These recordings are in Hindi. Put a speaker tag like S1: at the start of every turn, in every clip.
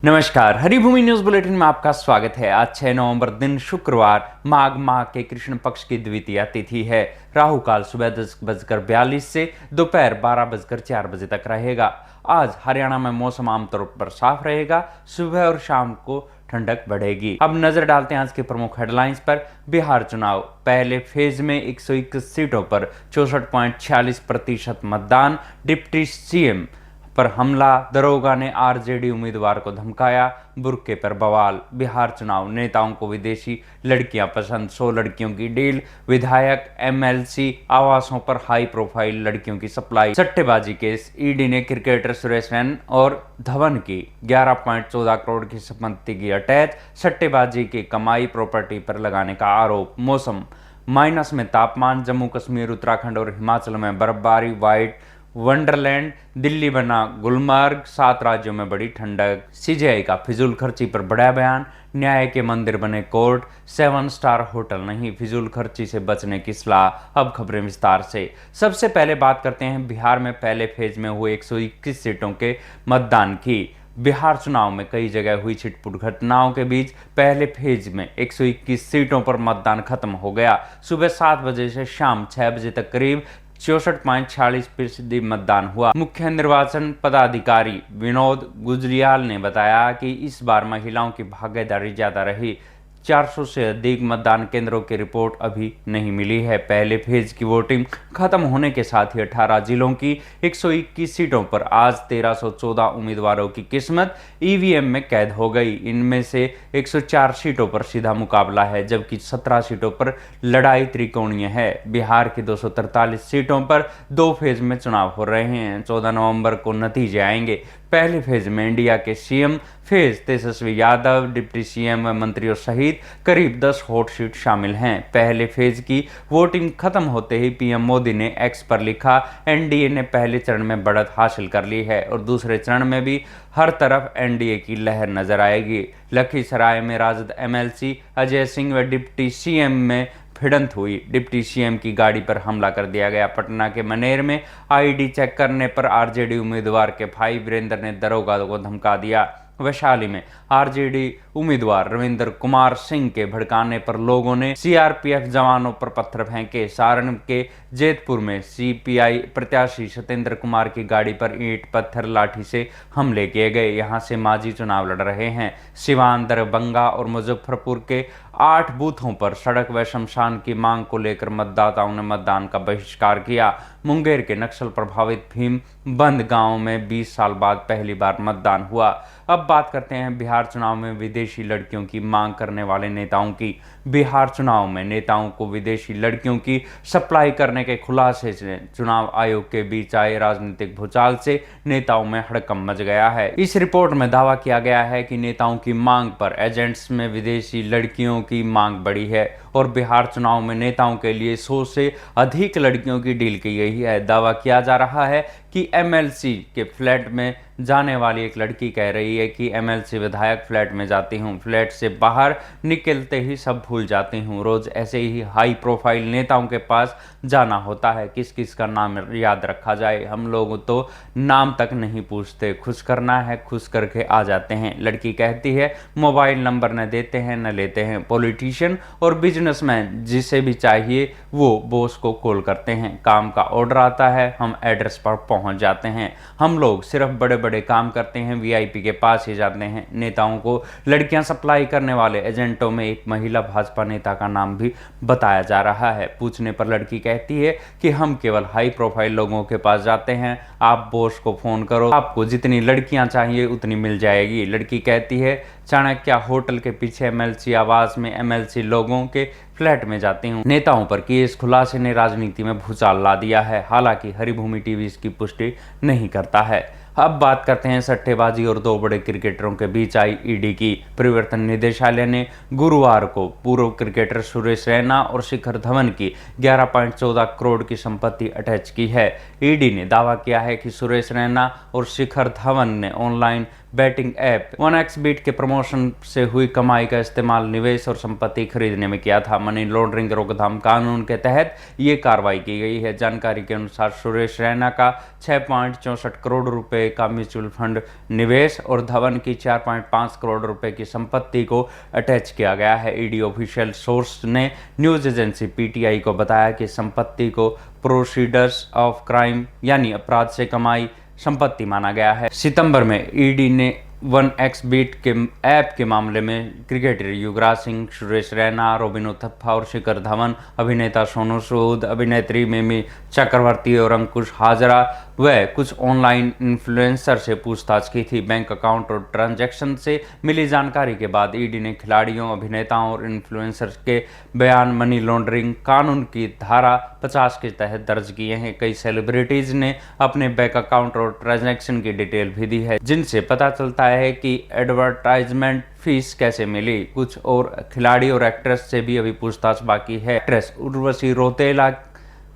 S1: नमस्कार, हरिभूमि न्यूज बुलेटिन में आपका स्वागत है। आज 6 नवंबर दिन शुक्रवार माघ माह के कृष्ण पक्ष की द्वितीया तिथि है। राहु काल सुबह 10:42 से दोपहर 12:04 बजे तक रहेगा। आज हरियाणा में मौसम आमतौर पर साफ रहेगा। सुबह और शाम को ठंडक बढ़ेगी। अब नजर डालते हैं आज के प्रमुख हेडलाइंस पर। बिहार चुनाव पहले फेज में 121 सीटों पर 64.46% मतदान। डिप्टी सीएम पर हमला, दरोगा ने आरजेडी उम्मीदवार को धमकाया, बुर्के पर बवाल। बिहार चुनाव नेताओं को विदेशी लड़कियां पसंद, 100 लड़कियों की डील। विधायक एमएलसी आवासों पर हाई प्रोफाइल लड़कियों की सप्लाई। सट्टेबाजी केस, ईडी ने क्रिकेटर सुरेश रैना और धवन की 11.14 करोड़ की संपत्ति की अटैच। सट्टेबाजी की कमाई प्रॉपर्टी पर लगाने का आरोप। मौसम माइनस में तापमान, जम्मू कश्मीर, उत्तराखंड और हिमाचल में बर्फबारी। व्हाइट वंडरलैंड, दिल्ली बना गुलमर्ग, 7 राज्यों में बड़ी ठंडक। सीजेआई का फिजूल खर्ची पर बड़ा बयान। न्याय के मंदिर बने कोर्ट, 7 स्टार होटल नहीं, फिजूल खर्ची से बचने की सलाह। अब खबरें विस्तार से। सबसे पहले बात करते हैं बिहार में पहले फेज में हुए 121 सीटों के मतदान की। बिहार चुनाव में कई जगह हुई छिटपुट घटनाओं के बीच पहले फेज में 121 सीटों पर मतदान खत्म हो गया। सुबह 7 बजे से शाम 6 बजे तक करीब 64.46% मतदान हुआ। मुख्य निर्वाचन पदाधिकारी विनोद गुजरियाल ने बताया कि इस बार महिलाओं की भागीदारी ज्यादा रही। 400 से अधिक मतदान केंद्रों की रिपोर्ट अभी नहीं मिली है। पहले फेज की वोटिंग खत्म होने के साथ ही 18 जिलों की 121 सीटों पर आज 1314 उम्मीदवारों की किस्मत ईवीएम में कैद हो गई। इनमें से 104 सीटों पर सीधा मुकाबला है, जबकि 17 सीटों पर लड़ाई त्रिकोणीय है। बिहार की 243 सीटों पर 2 फेज में चुनाव हो रहे हैं। 14 नवंबर को नतीजे आएंगे। पहले फेज में इंडिया के CM phase Tejashwi Yadav, deputy CM व मंत्रियों सहित करीब 10 हॉट सीट शामिल हैं। पहले फेज की वोटिंग खत्म होते ही पीएम मोदी ने एक्स पर लिखा, एनडीए ने पहले चरण में बढ़त हासिल कर ली है और दूसरे चरण में भी हर तरफ एनडीए की लहर नजर आएगी। लखीसराय में राजद एमएलसी अजय सिंह व डिप्टी सीएम में भिड़ंत हुई। डिप्टी सीएम की गाड़ी पर हमला कर दिया गया। पटना के मनेर में आईडी चेक करने पर आरजेडी उम्मीदवार के भाई वीरेंद्र ने दरोगा को धमका दिया। वैशाली में आरजेडी उम्मीदवार रविंद्र कुमार सिंह के भड़काने पर लोगों ने सीआरपीएफ जवानों पर पत्थर फेंके। सारण के जेतपुर में सीपीआई प्रत्याशी सत्येंद्र कुमार की गाड़ी पर ईंट, पत्थर, लाठी से हमले किए गए। यहां से मांझी चुनाव लड़ रहे हैं। सिवान, दरभंगा और मुजफ्फरपुर के 8 बूथों पर सड़क व शमशान की मांग को लेकर मतदाताओं ने मतदान का बहिष्कार किया। मुंगेर के नक्सल प्रभावित भीम बंद गांव में 20 साल बाद पहली बार मतदान हुआ। अब बात करते हैं बिहार चुनाव में विदेशी लड़कियों की मांग करने वाले नेताओं की। बिहार चुनाव में नेताओं को विदेशी लड़कियों की सप्लाई करने के खुलासे से चुनाव आयोग के बीच आए राजनीतिक भूचाल से नेताओं में हड़कंप मच गया है। इस रिपोर्ट में दावा किया गया है कि नेताओं की मांग पर एजेंट्स में विदेशी लड़कियों की मांग बढ़ी है और बिहार चुनाव में नेताओं के लिए 100 से अधिक लड़कियों की डील की गई है। दावा किया जा रहा है कि एमएलसी के फ्लैट में जाने वाली एक लड़की कह रही है कि एमएलसी विधायक फ्लैट में जाती हूँ, फ्लैट से बाहर निकलते ही सब भूल जाती हूँ। रोज ऐसे ही हाई प्रोफाइल नेताओं के पास जाना होता है। किस किस का नाम याद रखा जाए, हम लोग तो नाम तक नहीं पूछते, खुश करना है खुश करके आ जाते हैं। लड़की कहती है मोबाइल नंबर न देते हैं न लेते हैं। पॉलिटिशियन और बिजनेसमैन जिसे भी चाहिए वो बॉस को कॉल करते हैं। काम का ऑर्डर आता है, हम एड्रेस पर पहुंच जाते हैं। हम लोग सिर्फ बड़े बड़े काम करते हैं, वीआईपी के पास ही जाते हैं। नेताओं को लड़कियां सप्लाई करने वाले एजेंटों में एक महिला भाजपा नेता का नाम भी बताया जा रहा है। पूछने पर लड़की कहती है कि हम केवल हाई प्रोफाइल लोगों के पास जाते हैं, आप बॉस को फोन करो, आपको जितनी लड़कियां चाहिए उतनी मिल जाएगी। लड़की कहती है चाणक्य होटल के पीछे एमएलसी आवास में एमएलसी लोगों के फ्लैट में जाती हूँ। नेताओं पर किए इस खुलासे ने राजनीति में भूचाल ला दिया है। हालांकि हरिभूमि टीवी इसकी पुष्टि नहीं करता है। अब बात करते हैं सट्टेबाजी और 2 बड़े क्रिकेटरों के बीच आई ईडी की। प्रवर्तन निदेशालय ने गुरुवार को पूर्व क्रिकेटर सुरेश रैना और शिखर धवन की 11.14 करोड़ की संपत्ति अटैच की है। ईडी ने दावा किया है कि सुरेश रैना और शिखर धवन ने ऑनलाइन बैटिंग ऐप 1xBet के प्रमोशन से हुई कमाई का इस्तेमाल निवेश और संपत्ति खरीदने में किया था। मनी लॉन्ड्रिंग रोकथाम कानून के तहत ये कार्रवाई की गई है। जानकारी के अनुसार सुरेश रैना का 6.64 करोड़ रुपए का म्यूचुअल फंड निवेश और धवन की 4.5 करोड़ रुपए की संपत्ति को अटैच किया गया है। ईडी ऑफिशियल सोर्स ने न्यूज एजेंसी पीटीआई को बताया कि संपत्ति को प्रोसीडर्स ऑफ क्राइम यानी अपराध से कमाई संपत्ति माना गया है। सितंबर में ईडी ने 1xBet के ऐप के मामले में क्रिकेटर युवराज सिंह, सुरेश रैना, रोबिन उथप्पा और शिखर धवन, अभिनेता सोनू सूद, अभिनेत्री मिमी चक्रवर्ती और अंकुश हाजरा व कुछ ऑनलाइन इन्फ्लुएंसर से पूछताछ की थी। बैंक अकाउंट और ट्रांजैक्शन से मिली जानकारी के बाद ईडी ने खिलाड़ियों, अभिनेताओं और इन्फ्लुएंसर्स के बयान मनी लॉन्ड्रिंग कानून की धारा 50 के तहत दर्ज किए हैं। कई सेलिब्रिटीज ने अपने बैंक अकाउंट और ट्रांजैक्शन की डिटेल भी दी है, जिनसे पता चलता है कि एडवर्टाइजमेंट फीस कैसे मिली। कुछ और खिलाड़ी और एक्ट्रेस से भी अभी पूछताछ बाकी है। एक्ट्रेस उर्वशी रौतेला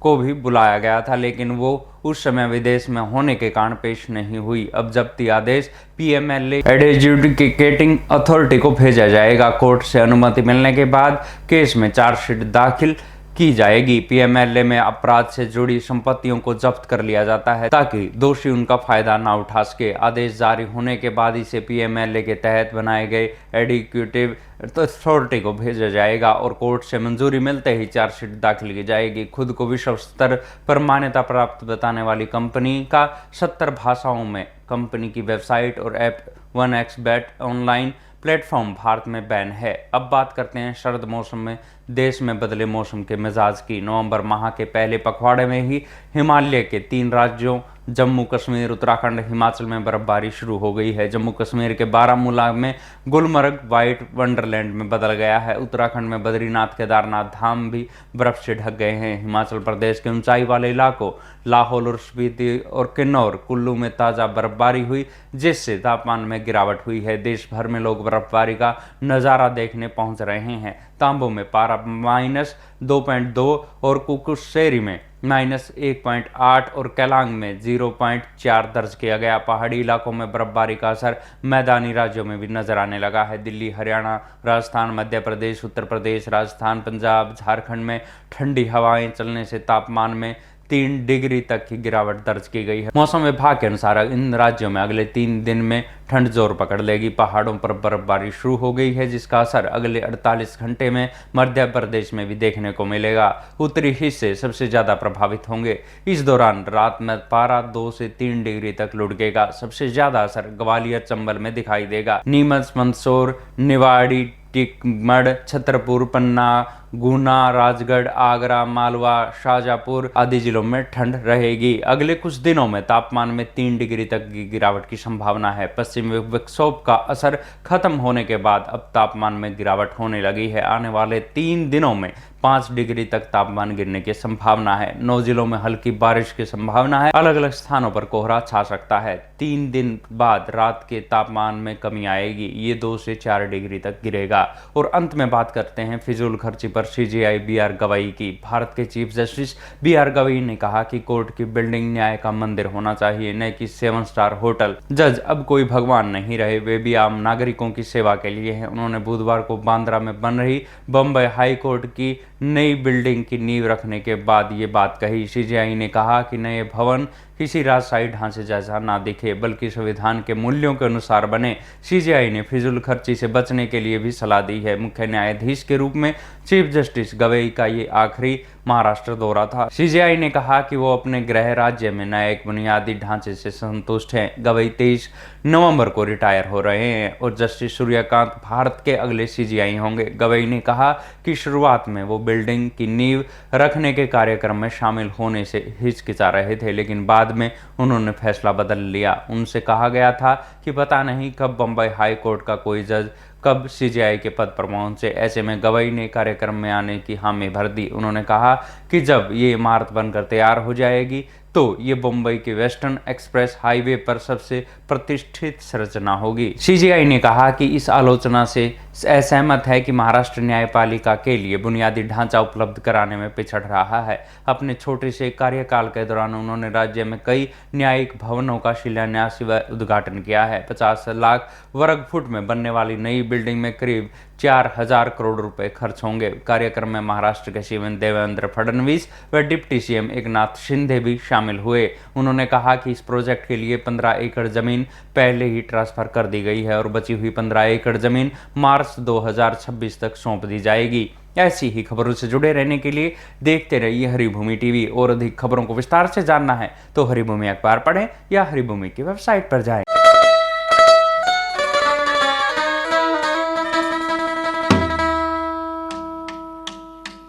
S1: को भी बुलाया गया था, लेकिन वो उस समय विदेश में होने के कारण पेश नहीं हुई। अब जब्ती आदेश पीएमएलए एडजुडिकेटिंग अथॉरिटी को भेजा जाएगा। कोर्ट से अनुमति मिलने के बाद केस में चार्जशीट दाखिल की जाएगी। पीएमएलए में अपराध से जुड़ी संपत्तियों को जब्त कर लिया जाता है ताकि दोषी उनका फायदा ना उठा सके। आदेश जारी होने के बाद इसे पीएमएलए के तहत बनाए गए एडिक्यूटिव अथॉरिटी को भेजा जाएगा और कोर्ट से मंजूरी मिलते ही चार्जशीट दाखिल की जाएगी। खुद को विश्व स्तर पर मान्यता प्राप्त बताने वाली कंपनी का 70 भाषाओं में कंपनी की वेबसाइट और app 1xBet online platform Bharat में बैन है। अब बात करते हैं शरद मौसम में देश में बदले मौसम के मिजाज की। नवंबर माह के पहले पखवाड़े में ही हिमालय के 3 राज्यों जम्मू कश्मीर, उत्तराखंड, हिमाचल में बर्फबारी शुरू हो गई है। जम्मू कश्मीर के बारामूला में गुलमर्ग व्हाइट वंडरलैंड में बदल गया है। उत्तराखंड में बद्रीनाथ, केदारनाथ धाम भी बर्फ से ढक गए हैं। हिमाचल प्रदेश के ऊंचाई वाले इलाकों लाहौल और स्पीति और किन्नौर, कुल्लू में ताज़ा बर्फबारी हुई, जिससे तापमान में गिरावट हुई है। देश भर में लोग बर्फबारी का नज़ारा देखने पहुंच रहे हैं। तांबो में पारा -2.2 और कुकुसेरी में -1.8 और केलांग में 0.4 दर्ज किया गया। पहाड़ी इलाकों में बर्फबारी का असर मैदानी राज्यों में भी नजर आने लगा है। दिल्ली, हरियाणा, राजस्थान, मध्य प्रदेश, उत्तर प्रदेश, राजस्थान, पंजाब, झारखंड में ठंडी हवाएं चलने से तापमान में 3 डिग्री तक की गिरावट दर्ज की गई है। मौसम विभाग के अनुसार इन राज्यों में अगले 3 दिन में ठंड जोर पकड़ लेगी। पहाड़ों पर बर्फबारी शुरू हो गई है, जिसका असर अगले 48 घंटे में मध्य प्रदेश में भी देखने को मिलेगा। उत्तरी हिस्से सबसे ज्यादा प्रभावित होंगे। इस दौरान रात में पारा 2 से 3 डिग्री तक लुढ़केगा। सबसे ज्यादा असर ग्वालियर, चंबल में दिखाई देगा। नीमच, मंदसौर, निवाड़ी, टिकमगढ़, छतरपुर, पन्ना, गुना, राजगढ़, आगरा, मालवा, शाजापुर आदि जिलों में ठंड रहेगी। अगले कुछ दिनों में तापमान में 3 डिग्री तक की गिरावट की संभावना है। पश्चिमी विक्षोभ का असर खत्म होने के बाद अब तापमान में गिरावट होने लगी है। आने वाले 3 दिनों में 5 डिग्री तक तापमान गिरने की संभावना है। 9 जिलों में हल्की बारिश की संभावना है। अलग अलग स्थानों पर कोहरा छा सकता है। 3 दिन बाद रात के तापमान में कमी आएगी, ये 2 से 4 डिग्री तक गिरेगा। और अंत में बात करते हैं फिजूल खर्ची पर सीजेआई बीआर गवई की। भारत के चीफ जस्टिस बीआर गवई ने कहा कि कोर्ट की बिल्डिंग न्याय का मंदिर होना चाहिए, न कि 7 स्टार होटल। जज अब कोई भगवान नहीं रहे, वे भी आम नागरिकों की सेवा के लिए हैं। उन्होंने बुधवार को बांद्रा में बन रही बम्बई हाई कोर्ट की नई बिल्डिंग की नींव रखने के बाद ये बात कही। सीजेआई ने कहा कि नए भवन किसी राजशाही ढांचे जैसा ना दिखे, बल्कि संविधान के मूल्यों के अनुसार बने। सीजेआई ने फिजूल खर्ची से बचने के लिए भी सलाह दी है। मुख्य न्यायाधीश के रूप में चीफ जस्टिस गवई का ये आखिरी महाराष्ट्र दौरा था। सीजेआई ने कहा कि वो अपने गृह राज्य में नए एक बुनियादी ढांचे से संतुष्ट हैं। गवई 23 नवंबर को रिटायर हो रहे हैं और जस्टिस सूर्यकांत भारत के अगले सीजेआई होंगे। गवई ने कहा कि शुरुआत में वो बिल्डिंग की नींव रखने के कार्यक्रम में शामिल होने से हिचकिचा रहे थे, लेकिन बाद में उन्होंने फैसला बदल लिया। उनसे कहा गया था कि पता नहीं कब बम्बई हाई कोर्ट का कोई जज कब सीजेआई के पद पर पहुंचे। ऐसे में गवई ने कार्यक्रम में आने की हामी भर दी। उन्होंने कहा कि जब ये इमारत बनकर तैयार हो जाएगी तो ये मुंबई के वेस्टर्न एक्सप्रेस हाईवे पर सबसे प्रतिष्ठित संरचना होगी। सीजीआई ने कहा कि इस आलोचना से असहमत है कि महाराष्ट्र न्यायपालिका के लिए बुनियादी ढांचा उपलब्ध कराने में पिछड़ रहा है। अपने छोटे से कार्यकाल के दौरान उन्होंने राज्य में कई न्यायिक भवनों का शिलान्यास व उद्घाटन किया है। 50 लाख वर्ग फुट में बनने वाली नई बिल्डिंग में करीब 4000 करोड़ रुपए खर्च होंगे। कार्यक्रम में महाराष्ट्र के सीएम देवेंद्र फडणवीस व डिप्टी सीएम एकनाथ शिंदे भी शामिल हुए। उन्होंने कहा कि इस प्रोजेक्ट के लिए 15 एकड़ जमीन पहले ही ट्रांसफर कर दी गई है और बची हुई 15 एकड़ जमीन मार्च 2026 तक सौंप दी जाएगी। ऐसी ही खबरों से जुड़े रहने के लिए देखते रहिए हरिभूमि टीवी। और अधिक खबरों को विस्तार से जानना है तो हरिभूमि अखबार पढ़ें या हरिभूमि की वेबसाइट पर जाएं।